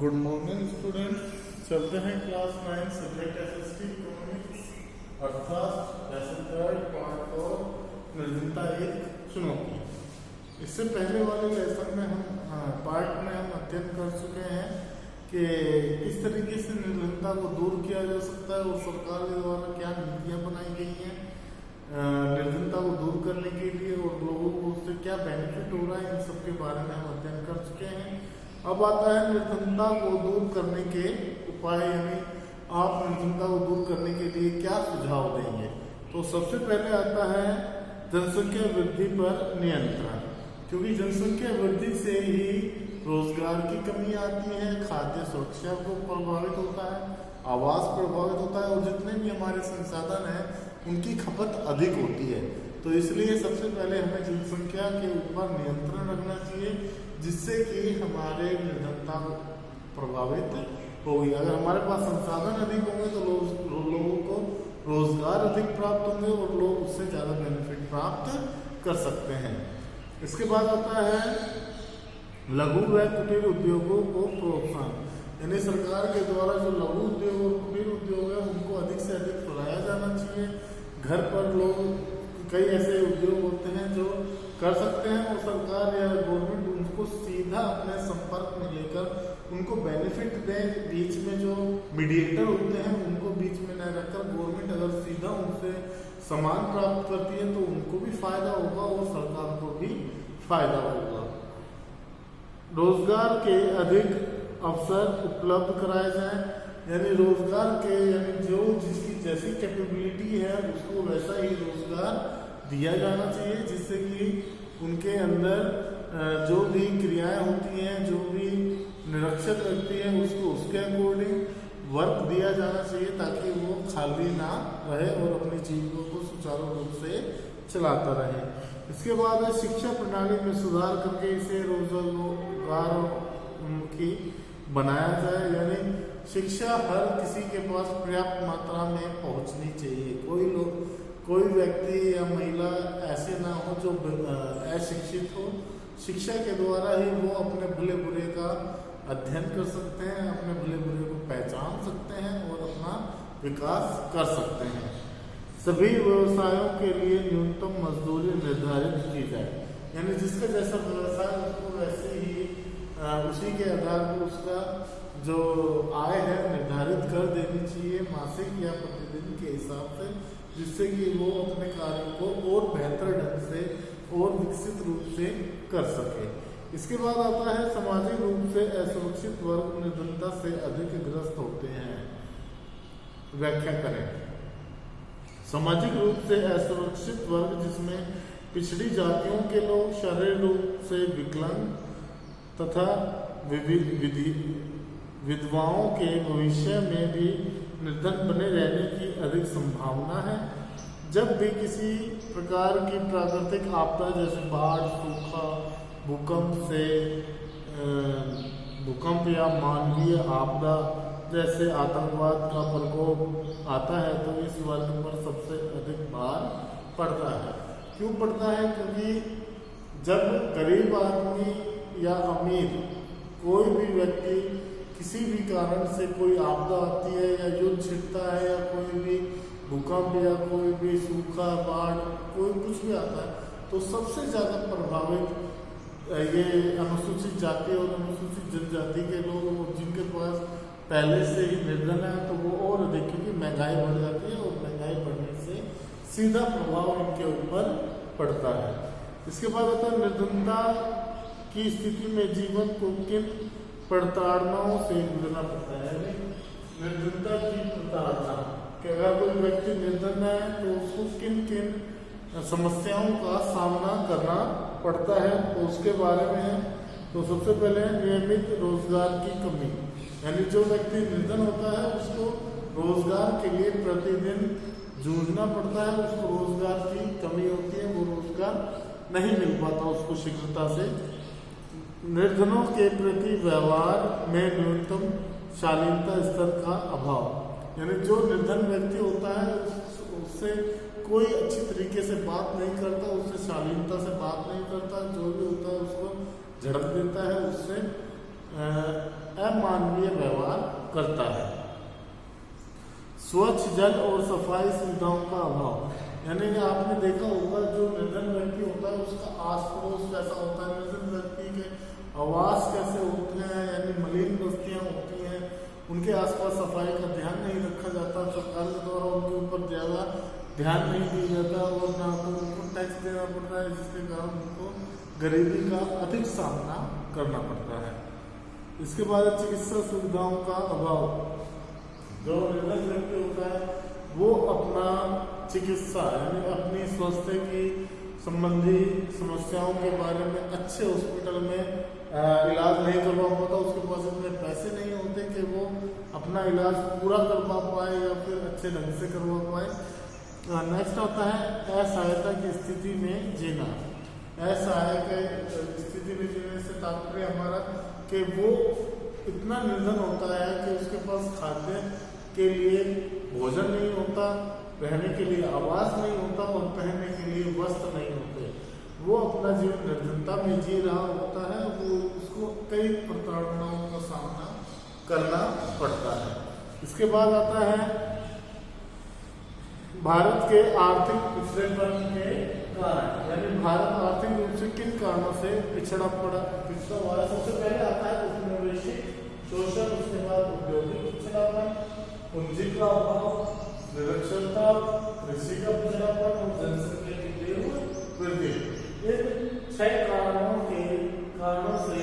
Good morning students. चलते हैं class 9 subject SST economics अर्थशास्त्र लेसन 3 पार्ट 4 निर्धनता एक चुनौती। इससे पहले वाले लेसन में पार्ट में हम अध्ययन कर चुके हैं कि किस तरीके से निर्धनता को दूर किया जा सकता है और सरकार के द्वारा क्या नीतियाँ बनाई गई हैं निर्धनता को दूर करने के लिए और लोगों को उससे क्या बेनिफिट हो रहा है, इन सब के बारे में हम अध्ययन कर चुके हैं। अब आता है निर्धनता को दूर करने के उपाय, यानी आप निर्धनता को दूर करने के लिए क्या सुझाव देंगे। तो सबसे पहले आता है जनसंख्या वृद्धि पर नियंत्रण, क्योंकि जनसंख्या वृद्धि से ही रोजगार की कमी आती है, खाद्य सुरक्षा को प्रभावित होता है, आवास प्रभावित होता है और जितने भी हमारे संसाधन हैं उनकी खपत अधिक होती है। तो इसलिए सबसे पहले हमें जनसंख्या के ऊपर नियंत्रण रखना चाहिए, जिससे कि हमारे निर्धनता प्रभावित होगी। अगर हमारे पास संसाधन अधिक होंगे तो लोगों को रोजगार अधिक प्राप्त होंगे और लोग उससे ज़्यादा बेनिफिट प्राप्त कर सकते हैं। इसके बाद आता है लघु व कुटीर उद्योगों को प्रोत्साहन, यानी सरकार के द्वारा जो लघु उद्योग और कुटीर उद्योग है उनको अधिक से अधिक फैलाया जाना चाहिए। घर पर लोग कई ऐसे उद्योग होते हैं जो कर सकते हैं और सरकार या गवर्नमेंट उनको सीधा अपने संपर्क में लेकर उनको बेनिफिट दें। बीच में जो मीडिएटर होते हैं उनको बीच में न रखकर गवर्नमेंट अगर सीधा उनसे सामान प्राप्त करती है तो उनको भी फायदा होगा और सरकार को भी फायदा होगा। रोजगार के अधिक अवसर उपलब्ध कराए जाएं, यानी रोजगार के जो जिसकी जैसी कैपेबिलिटी है उसको वैसा ही रोजगार दिया जाना चाहिए, जिससे कि उनके अंदर जो भी क्रियाएं होती हैं, जो भी निरक्षर व्यक्ति है उसको उसके अकॉर्डिंग वर्क दिया जाना चाहिए ताकि वो खाली ना रहे और अपनी जीविका को सुचारू रूप से चलाता रहे। इसके बाद शिक्षा प्रणाली में सुधार करके इसे रोजगार की बनाया जाए, यानी शिक्षा हर किसी के पास पर्याप्त मात्रा में पहुंचनी चाहिए। कोई व्यक्ति या महिला ऐसे ना हो जो अशिक्षित हो। शिक्षा के द्वारा ही वो अपने भले बुरे का अध्ययन कर सकते हैं, अपने भले बुरे को पहचान सकते हैं और अपना विकास कर सकते हैं। सभी व्यवसायों के लिए न्यूनतम मजदूरी निर्धारित की जाए, यानी जिसका जैसा व्यवसाय उसको वैसे ही उसी के आधार पर उसका जो आय है निर्धारित कर देनी चाहिए मासिक या प्रतिदिन के हिसाब से, जिससे कि वो अपने कार्य को और बेहतर ढंग से और विकसित रूप से कर सके। इसके बाद आता है सामाजिक रूप से असुरक्षित वर्ग निर्धनता से अधिक ग्रस्त होते हैं। व्याख्या करें। सामाजिक रूप से असुरक्षित वर्ग जिसमें पिछड़ी जातियों के लोग, शारीरिक रूप से विकलांग तथा विधवाओं के भविष्य में भी निर्धन बने रहने की अधिक संभावना है। जब भी किसी प्रकार की प्राकृतिक आपदा जैसे बाढ़, सूखा, भूकंप या मानवीय आपदा जैसे आतंकवाद का प्रकोप आता है तो इस वर्ग पर सबसे अधिक भार पड़ता है। क्यों पड़ता है? क्योंकि जब गरीब आदमी या अमीर कोई भी व्यक्ति किसी भी कारण से कोई आपदा आती है या युद्ध छिड़ता है या कोई भी भूकंप या कोई भी सूखा, बाढ़, कोई कुछ भी आता है तो सबसे ज़्यादा प्रभावित ये अनुसूचित जाति और अनुसूचित जनजाति के लोग, जिनके पास पहले से ही निर्धन है तो वो और अधिक, क्योंकि महंगाई बढ़ जाती है और महंगाई बढ़ने से सीधा प्रभाव इनके ऊपर पड़ता है। इसके बाद आता है निर्धनता की स्थिति में जीवन को किन प्रताड़नाओं से गुजरना पड़ता है। निर्धनता की प्रताड़ना कि अगर कोई व्यक्ति निर्धन है तो उसको किन किन समस्याओं का सामना करना पड़ता है तो उसके बारे में है। तो सबसे पहले नियमित रोजगार की कमी, यानी जो व्यक्ति निर्धन होता है उसको रोजगार के लिए प्रतिदिन जूझना पड़ता है, उसको रोजगार की कमी होती है, वो रोजगार नहीं मिल पाता उसको शीघ्रता से। निर्धनों के प्रति व्यवहार में न्यूनतम शालीनता स्तर का अभाव, यानी जो निर्धन व्यक्ति होता है उससे कोई अच्छी तरीके से बात नहीं करता, उससे शालीनता से बात नहीं करता, जो भी होता है उसको झड़प देता है, उससे अमानवीय व्यवहार करता है। स्वच्छ जल और सफाई सुविधाओं का अभाव, यानी आपने देखा होगा जो निर्धन व्यक्ति होता है उसका आस पड़ोस कैसा होता है, निर्धन व्यक्ति के आवास कैसे होते हैं, यानी मलिन बस्तियां होती हैं, उनके आसपास सफाई का ध्यान नहीं रखा जाता, सरकार के द्वारा उनके ऊपर ज़्यादा ध्यान नहीं दिया जाता और ना तो उनको टैक्स देना पड़ता है, जिसके कारण उनको गरीबी का अधिक सामना करना पड़ता है। इसके बाद चिकित्सा सुविधाओं का अभाव, जो निर्धन व्यक्ति होता है वो अपना चिकित्सा यानी अपनी स्वास्थ्य की संबंधी समस्याओं के बारे में अच्छे हॉस्पिटल में इलाज नहीं करवा पाता, उसके पास इतने पैसे नहीं होते कि वो अपना इलाज पूरा करवा पाए या फिर अच्छे ढंग से करवा पाए। नेक्स्ट आता है असहायता की स्थिति में जीना। असहाय स्थिति में जीने से तात्पर्य हमारा कि वो इतना निर्धन होता है कि उसके पास खाद्य के लिए भोजन नहीं होता, रहने के लिए आवास नहीं होता और पहनने के लिए वस्त्र नहीं होते। वो अपना जीवन निर्धनता में जी रहा होता है, वो उसको कई प्रताड़नाओं का सामना करना पड़ता है। इसके बाद आता है भारत के आर्थिक पिछड़ेपन के कारण, यानी भारत आर्थिक रूप से किन कारणों से पिछड़ा हुआ है। सबसे पहले आता है उपनिवेशिक शोषण, उसके बाद औद्योगिक पिछड़ापन, पूंजी का अभाव, निरक्षरता, कृषि का पिछड़ापन और जनसंख्या की तीव्र वृद्धि। इन 6 कारणों से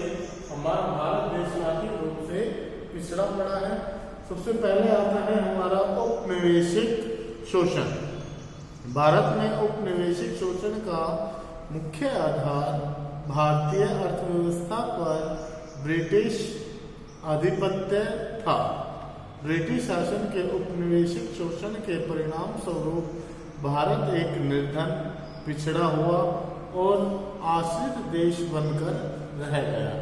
हमारा भारत देश आर्थिक रूप से पिछड़ा पड़ा है। सबसे पहले आता है हमारा औपनिवेशिक शोषण। भारत में औपनिवेशिक शोषण का मुख्य आधार भारतीय अर्थव्यवस्था पर ब्रिटिश आधिपत्य था। ब्रिटिश शासन के औपनिवेशिक शोषण के परिणाम स्वरूप भारत एक निर्धन, पिछड़ा हुआ और आश्रित देश बनकर रह गया।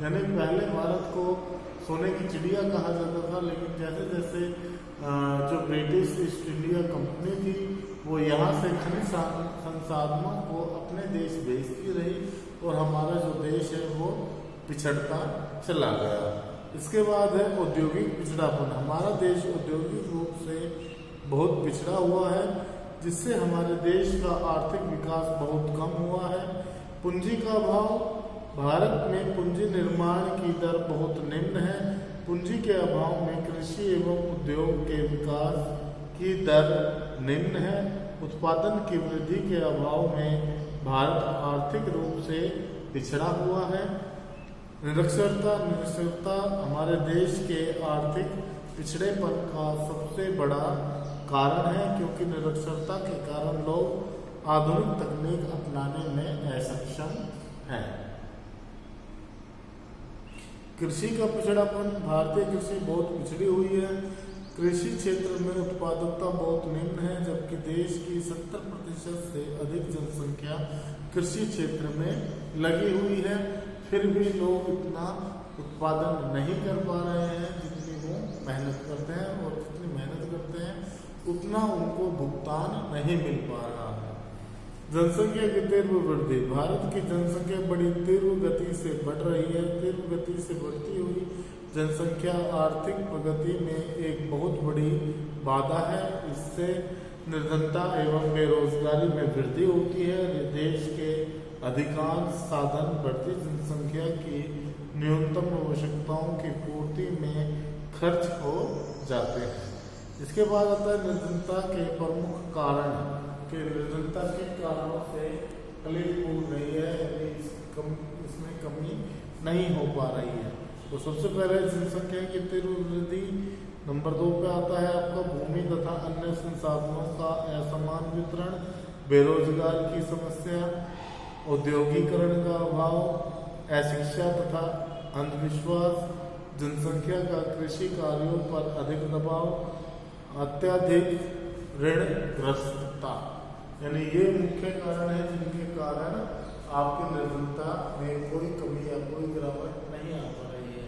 यानी पहले भारत को सोने की चिड़िया कहा जाता था, लेकिन जैसे जैसे जो ब्रिटिश ईस्ट इंडिया कंपनी थी वो यहाँ से खनिज संसाधनों को अपने देश भेजती रही और हमारा जो देश है वो पिछड़ता चला गया। इसके बाद है औद्योगिक पिछड़ापन। हमारा देश औद्योगिक रूप से बहुत पिछड़ा हुआ है, जिससे हमारे देश का आर्थिक विकास बहुत कम हुआ है। पूंजी का अभाव, भारत में पूंजी निर्माण की दर बहुत निम्न है। पूंजी के अभाव में कृषि एवं उद्योग के विकास की दर निम्न है। उत्पादन की वृद्धि के अभाव में भारत आर्थिक रूप से पिछड़ा हुआ है। निरक्षरता हमारे देश के आर्थिक पिछड़ेपन का सबसे बड़ा कारण है, क्योंकि निरक्षरता के कारण लोग आधुनिक तकनीक अपनाने में असक्षम हैं। कृषि का पिछड़ापन, भारतीय कृषि बहुत पिछड़ी हुई है। कृषि क्षेत्र में उत्पादकता बहुत निम्न है, जबकि देश की 70% से अधिक जनसंख्या कृषि क्षेत्र में लगी हुई है। फिर भी लोग इतना उत्पादन नहीं कर पा रहे हैं जितनी वो मेहनत करते हैं, और जितनी मेहनत करते हैं उतना उनको भुगतान नहीं मिल पा रहा है। जनसंख्या की तीव्र वृद्धि, भारत की जनसंख्या बड़ी तीव्र गति से बढ़ रही है। तीव्र गति से बढ़ती हुई जनसंख्या आर्थिक प्रगति में एक बहुत बड़ी बाधा है। इससे निर्धनता एवं बेरोजगारी में वृद्धि होती है। देश के अधिकांश साधन बढ़ती जनसंख्या की न्यूनतम आवश्यकताओं की पूर्ति में खर्च हो जाते हैं। इसके बाद आता है निर्धनता के प्रमुख कारण कि निर्धनता के कारणों से फलित फूल नहीं है, इसमें कमी नहीं हो पा रही है। तो सबसे पहले जनसंख्या की तीव्र वृद्धि। नंबर 2 पे आता है आपका भूमि तथा अन्य संसाधनों का असमान वितरण, बेरोजगार की समस्या, औद्योगिकरण का अभाव, अशिक्षा तथा अंधविश्वास, जनसंख्या का कृषि कार्यों पर अधिक दबाव, अत्यधिक ऋणग्रस्तता। यानी ये मुख्य कारण है जिनके कारण आपकी निर्धनता में कोई कमी या कोई गिरावट नहीं आ पा रही है।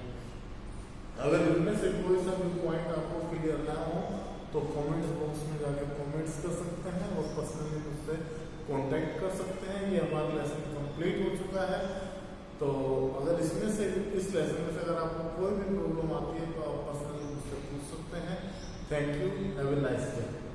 अगर इनमें से कोई सा भी पॉइंट आपको क्लियर ना हो तो कमेंट्स बॉक्स में जाकर कमेंट्स कर सकते हैं और पर्सनली मुझसे कांटेक्ट कर सकते हैं। ये हमारा लेसन कंप्लीट हो चुका है। तो अगर इसमें से इस लेसन में से अगर आपको कोई भी प्रॉब्लम आती है तो आप पर्सनली मुझसे पूछ सकते हैं। Thank you, have a nice day.